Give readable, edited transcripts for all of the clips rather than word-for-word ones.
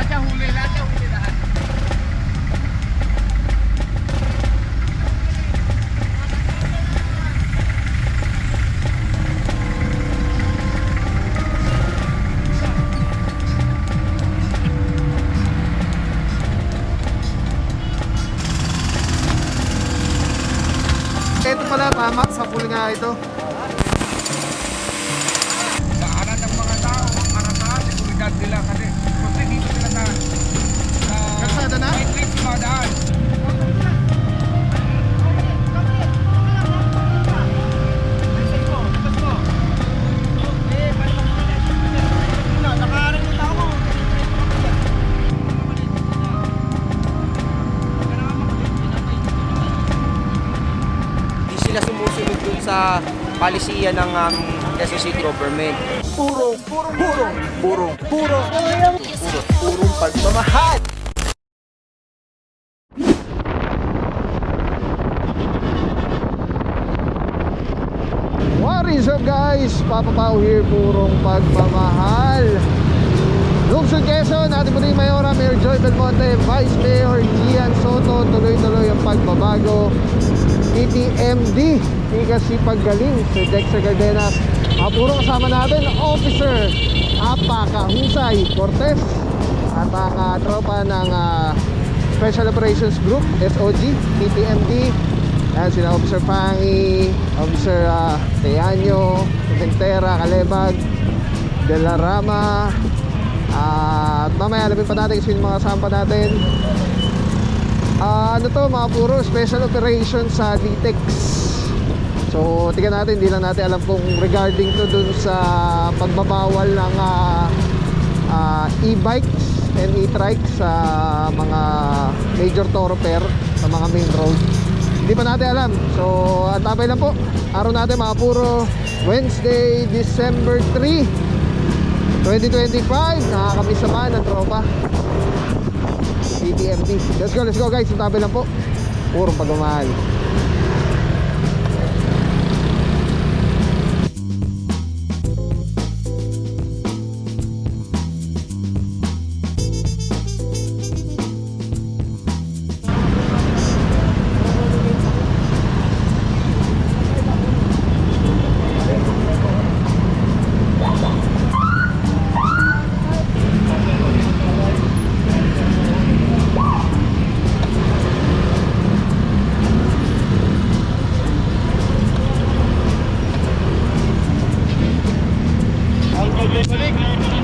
lahat yan huli lahat. Ito pala, tama, sa pool nga ito. Daanan ng mga tao, ang karanahan, seguridad nila kasi dito sila sa Kalsada na? may trip madaan. Sila sumusunod dun sa palisiya ng Quezon City Government. Purong pagmamahal. What is up guys? Papa Pao here, purong pagmamahal. Lungsod Quezon, ating po rin Mayora, Mayor Joy Belmonte, Vice Mayor Gian Soto. Tuloy-tuloy ang pagbabago. TTMD, kasi paggaling Sir Dexter Cardenas. Puro kasama natin Officer Apakahusay Cortez at ang tropa ng Special Operations Group SOG TTMD. Ayan sila Officer Pangi, Officer Teanyo, Ventera, Calebag, De La Rama. At mamaya alamin pa natin kasi yung mga kasama natin. Ano to, mga puro special operations sa DTEX. So tingnan natin, hindi lang natin alam kung regarding to dun sa pagbabawal ng e-bikes and e-trikes sa mga major thoroughfare sa mga main road. Hindi pa natin alam. So antabay lang po. Araw natin mga puro Wednesday, December 3 2025. Nakakamiss naman ang tropa TTMD. Let's go guys. Antabay lang po. Purong pagmamahal.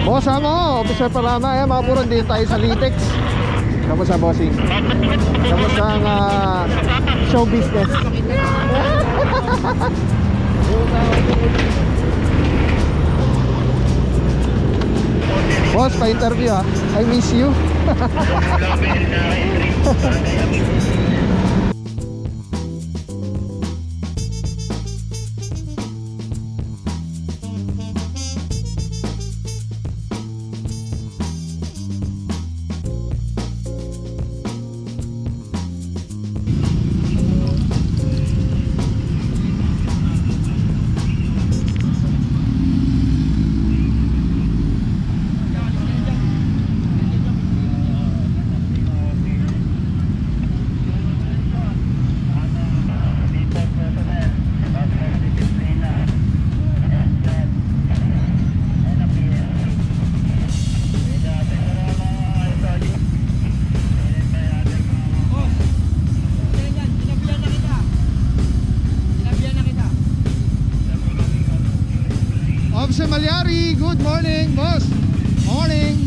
Boss mo, Officer Parama. Ayan mga puro, din tayo sa Litex. Kamusta bossing? Kamusta ang show business? Boss, pa-interview ha. I miss you. Officer Malyari, good morning, boss. Morning.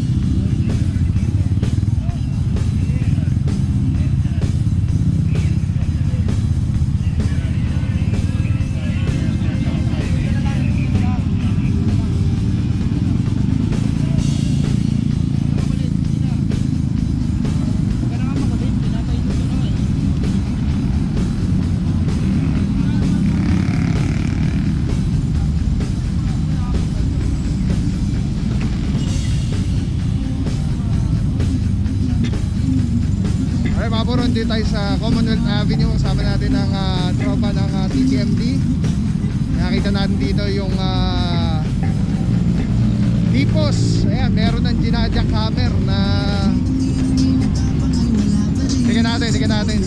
Dito tayo sa Commonwealth Avenue. Kasama natin ang tropa ng TTMD. Nakita natin dito yung Tipos. Ayan, meron ng ginadyak hammer na natin, dikit natin.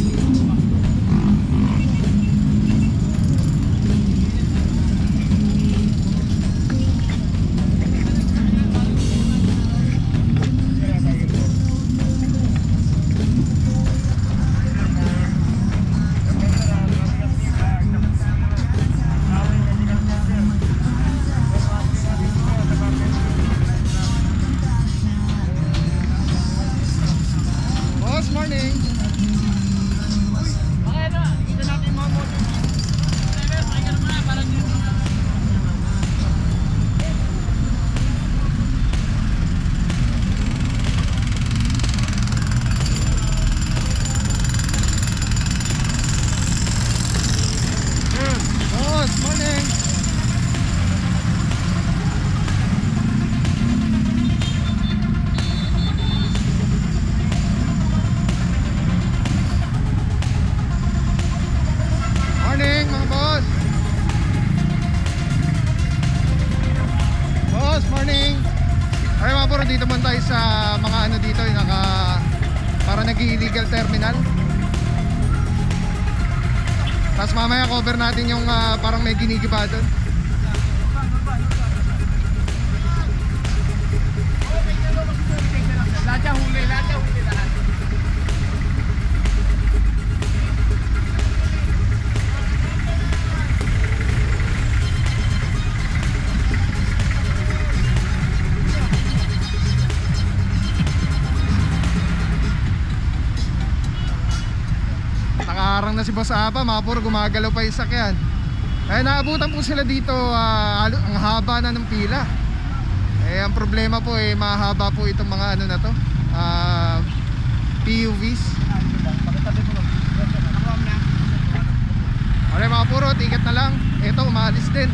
Dito man tayo sa mga ano dito yung para nag-illegal terminal. Tapos mamaya cover natin yung parang may ginigiba doon. Lahat huli lahat. Nakaharang na si Boss Apa, mga puro gumagalaw pa yung sakyan. Eh naabutan po sila dito, ang haba na ng pila. Eh ang problema po mahaba po itong mga ano na to, PUVs. Okay mga puro, ticket na lang. Ito umalis din.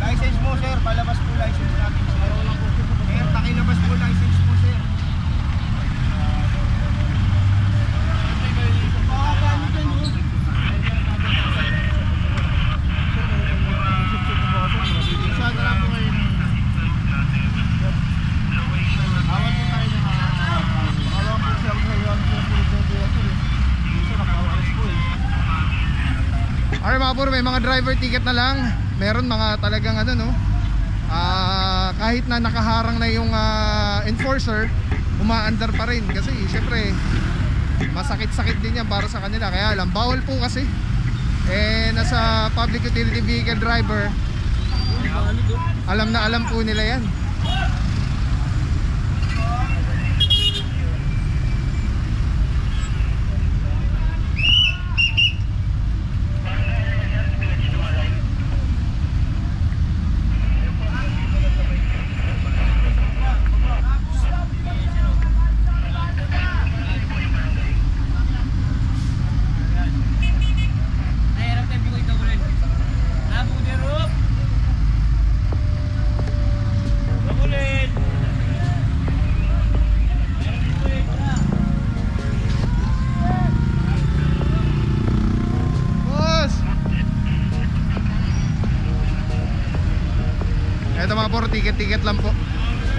License mo sir, palabas po license natin sir. Sir, pakilabas po license mo sir. Alright mga puro, may mga driver ticket na lang. Meron mga talagang ano no, kahit na nakaharang na yung enforcer, umaandar pa rin kasi syempre masakit-sakit din yan para sa kanila. Kaya lang bawal po kasi nasa public utility vehicle driver, alam na alam po nila yan. Ito mga puro, ticket-ticket lang po.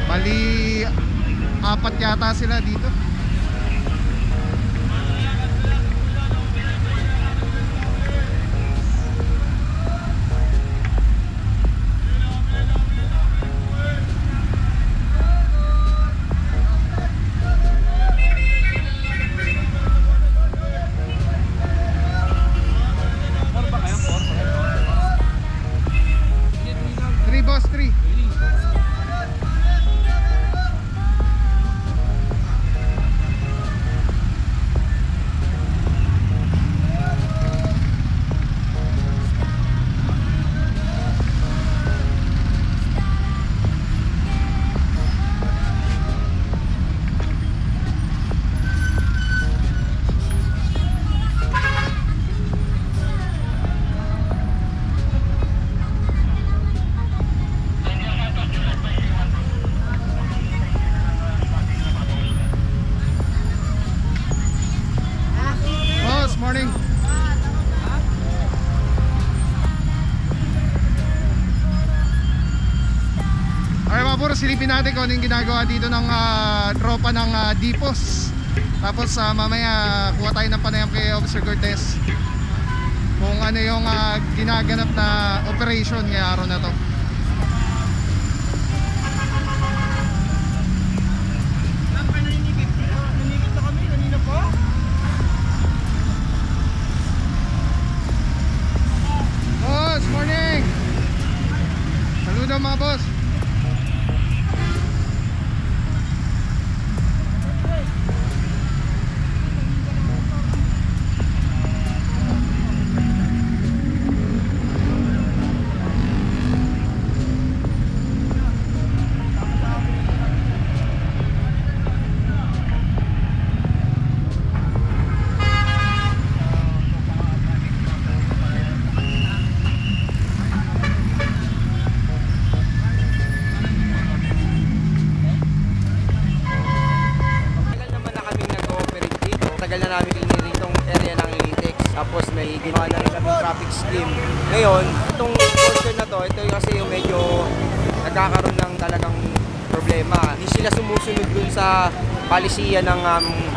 Bali 4 yata sila dito. morning. Okay mga puro, silipin natin kung ano yung ginagawa dito ng tropa ng Dipos. Tapos mamaya kuha tayo ng panayam kay Officer Cortez kung ano yung ginaganap na operation ngayong araw na to. Naninigit na kami, kanina po. Boss, morning! Saludo mga boss. Tagal na namin itong area ng Elitex. Tapos may ginawa na rin kami traffic scheme. Ngayon, itong portion na to, ito kasi yung medyo nagkakaroon ng talagang problema. Hindi sila sumusunod dun sa palisiya ng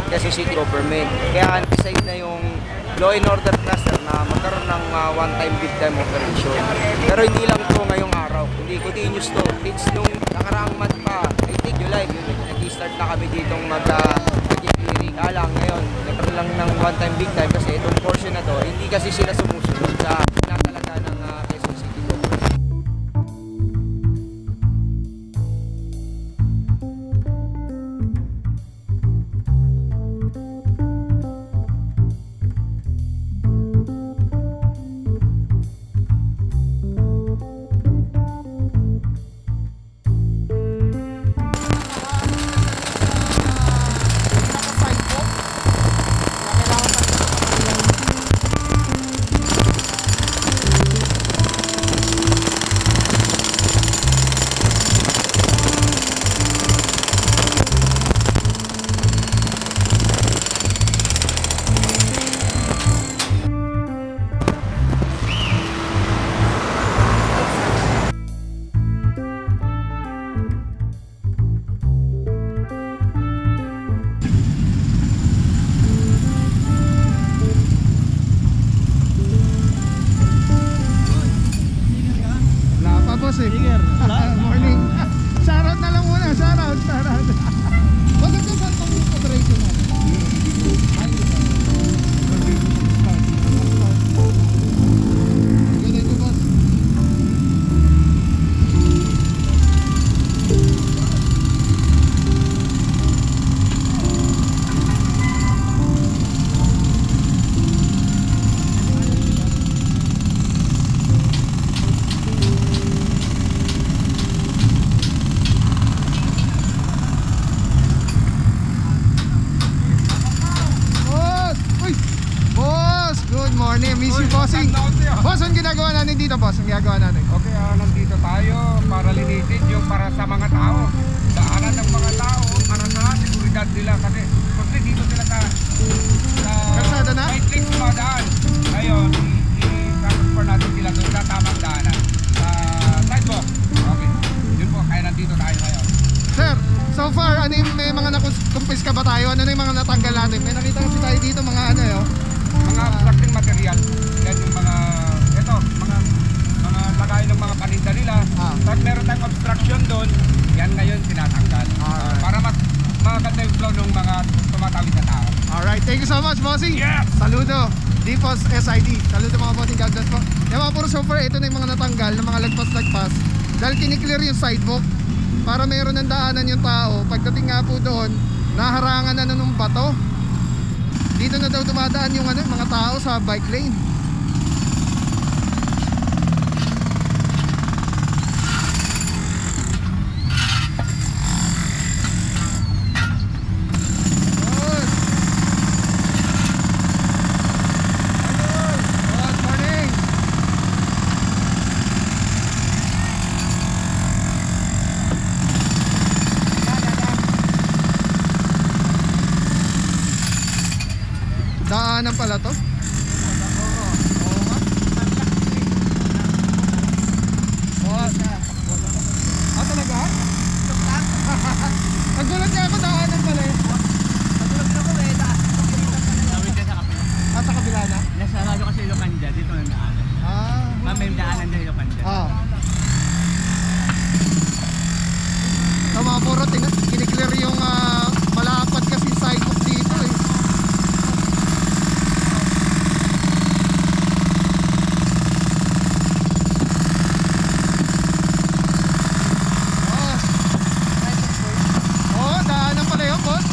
Quezon City Government. Kaya decide na yung law and order cluster na magkaroon ng one-time big time operation. Pero hindi lang to ngayong araw. Hindi continuous to. It's nung nakaraang month pa, I think July, nag-start na kami ditong mag-clearing. Alang ngayon, nagkaroon lang ng one-time big time kasi itong portion na to, hindi kasi sila sumusunod sa pinatalaga ng Quezon City Government. Morning. Shoutout na lang muna. Shoutout. Bakit ka ba itong operation na? Good day, boss. Miss you, bossing. Boss, ang ginagawa natin dito, boss? Ang ginagawa natin? Okay, nandito tayo para linisin yung para sa mga tao. Daanan ng mga tao para sa seguridad nila kasi dito sila sa kalsada na? May click daan. Ngayon, i-transfer natin sila doon sa tamang daanan. Sidewalk. Okay. Yun po, kaya nandito tayo ngayon. Sir, so far, ano yung may mga nakumpis ka ba tayo? Ano na yung mga natanggal natin? May nakita kasi tayo dito mga ano yun? Mga obstructing material. Yan yung mga lagay ng mga paninda nila. Tapos meron tayong obstruction doon. Yan ngayon sinatanggal. Para mas maganda yung flow ng mga tumatawid sa tao. Alright, thank you so much, bossing. Yes! Saludo, Dipos SID. Saludo mga bossing, God bless po. Yung mga puro so far, ito na yung mga natanggal, ng mga lagpas-lagpas. Dahil kiniklear yung sidewalk para meron ng daanan yung tao. Pagdating nga po doon, naharangan na ng bato. Dito na daw dumadaan yung mga tao sa bike lane. Daanan pala to. boss? Ah, talaga? Nagulat niya ako, daanan pala eh. Tawid ka sa kapila. Ah, sa kabila na? Nasarado kasi Ilocanda, dito na daanan. May daanan din Ilocanda. Sa mga puro, kiniklear yung malapad kasi sidewalk dito eh. Daanan pala yun, boss.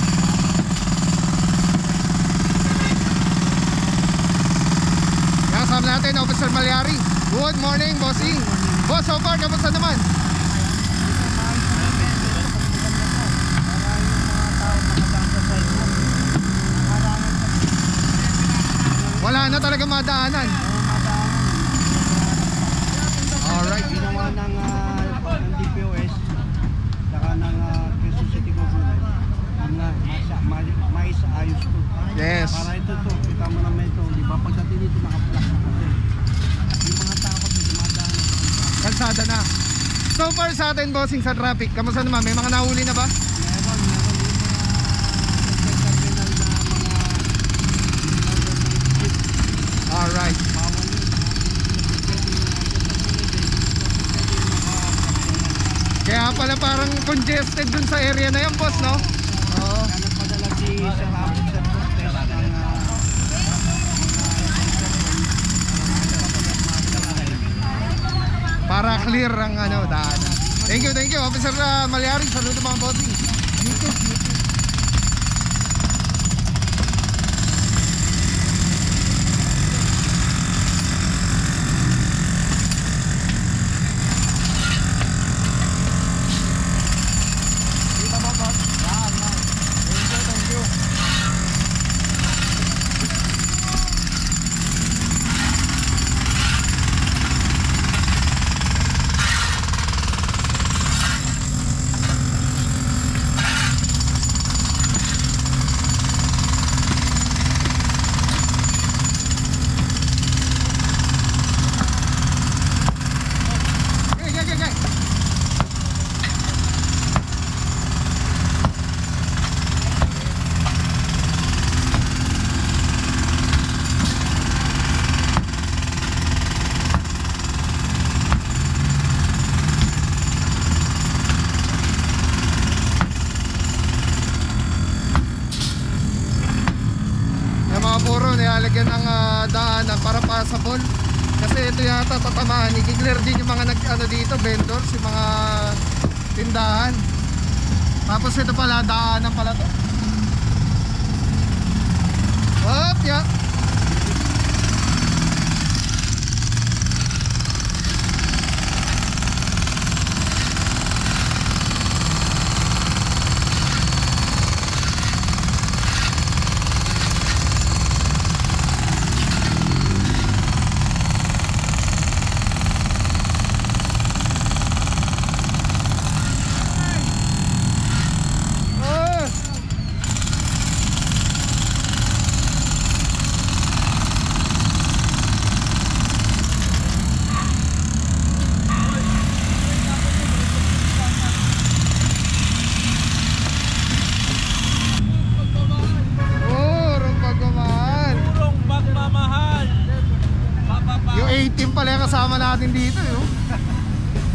Kasama natin, Officer Malyari. Good morning, bossing. Boss, so far, kamusta naman? Wala na talaga madaanan. Alright. Ginawa ng DPOS saka ng Quezon City Government maisayos to. Yes. Para ito to, kita mo naman ito, di ba pagdating dito naka-block na kasi. Yung mga tao kasi dumadaan na Kalsada na. So far sa atin, bossing, sa traffic, kamusta naman? May mga nahuli na ba? meron yung mga terminal na mga Alright. bawal yun. Kaya pala parang congested dun sa area na yan, boss, no? Oo. Kaya nagpadala si Sir Habib sa protest ng Para clear ang daanan. Thank you, Officer Malyari. Saludo mga bossing. YouTube. Puro nilalagyan ng daanan para passable. Kasi ito yata tatamaan. I-clear din yung mga dito, vendors, yung mga tindahan. Tapos ito pala, daanan pala to. Hop, yeah. Yung 18 pala yung kasama natin dito, yun.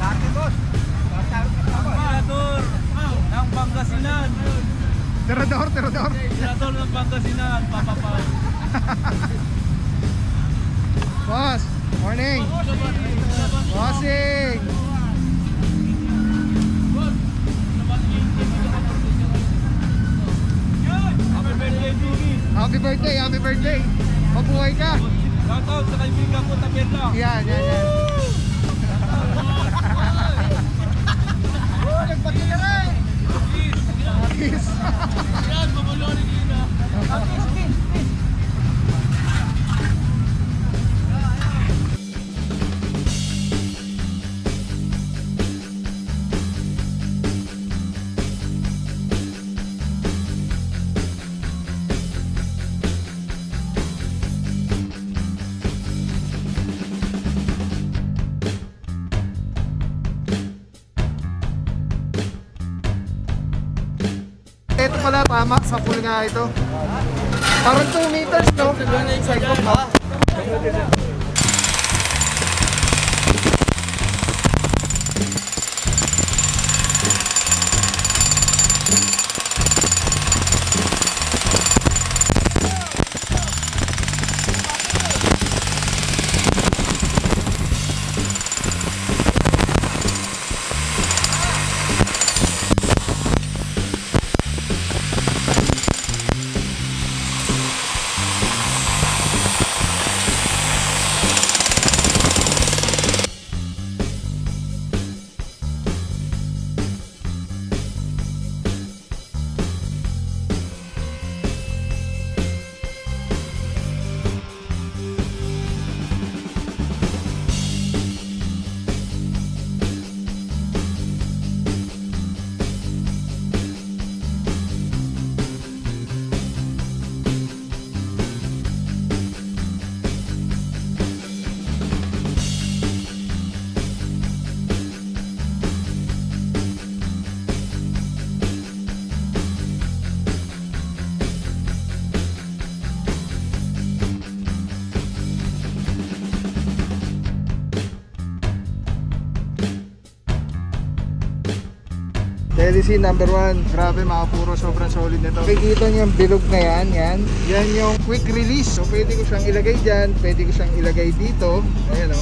Dati, boss. Tirador ng Pangasinan. Tirador. Tirador ng Pangasinan, Papa Pao. Boss, morning. Bossing. Happy birthday, Dugi. Happy birthday. Mabuhay ka. Shoutout sa kaibigan ko, Tabela. Yan. Nagpati na rin. Atis. Yan, mamulori kita. pala, tama, sa pool nga ito. Parang 2 meters, no? Sidewalk, no? Telecine number 1. Grabe mga puro, sobrang solid nito. Kikita niyo yung bilog na yan. Yan yung quick release. So pwede ko siyang ilagay dyan. Pwede ko siyang ilagay dito. Ayan o.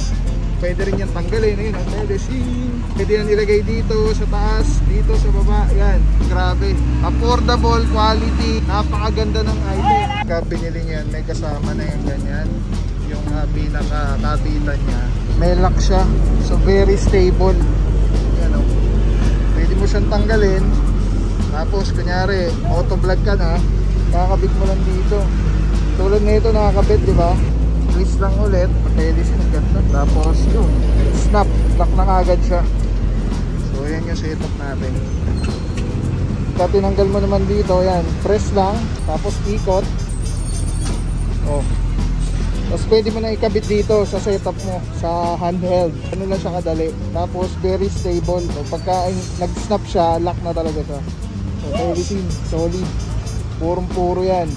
Pwede rin yung tanggalin. Ayan o. Telecine. Pwede yan ilagay dito sa taas. Dito sa baba. Yan. Grabe. Affordable quality. Napakaganda ng item. Pagka binili niyan, may kasama na yung ganyan. Yung pinaka-kabitan niya. May lock siya. So very stable. Ayan o. Pwede mo siyang tanggalin. Tapos kunyari auto vlog ka na, kakabit mo lang dito. Tulad na ito nakakabit, di ba? Twist lang ulit, telecine ang ganda. Tapos yun, snap, lock na agad siya. So yan yung setup natin. Pagka tinanggal mo naman dito, yan, press lang, tapos ikot. Oh. Tapos pwede mo na ikabit dito sa setup mo, sa handheld. Ano lang siya kadali. Tapos very stable. So pagka nag-snap siya, lock na talaga siya. So telecine, solid. Purong-puro yan.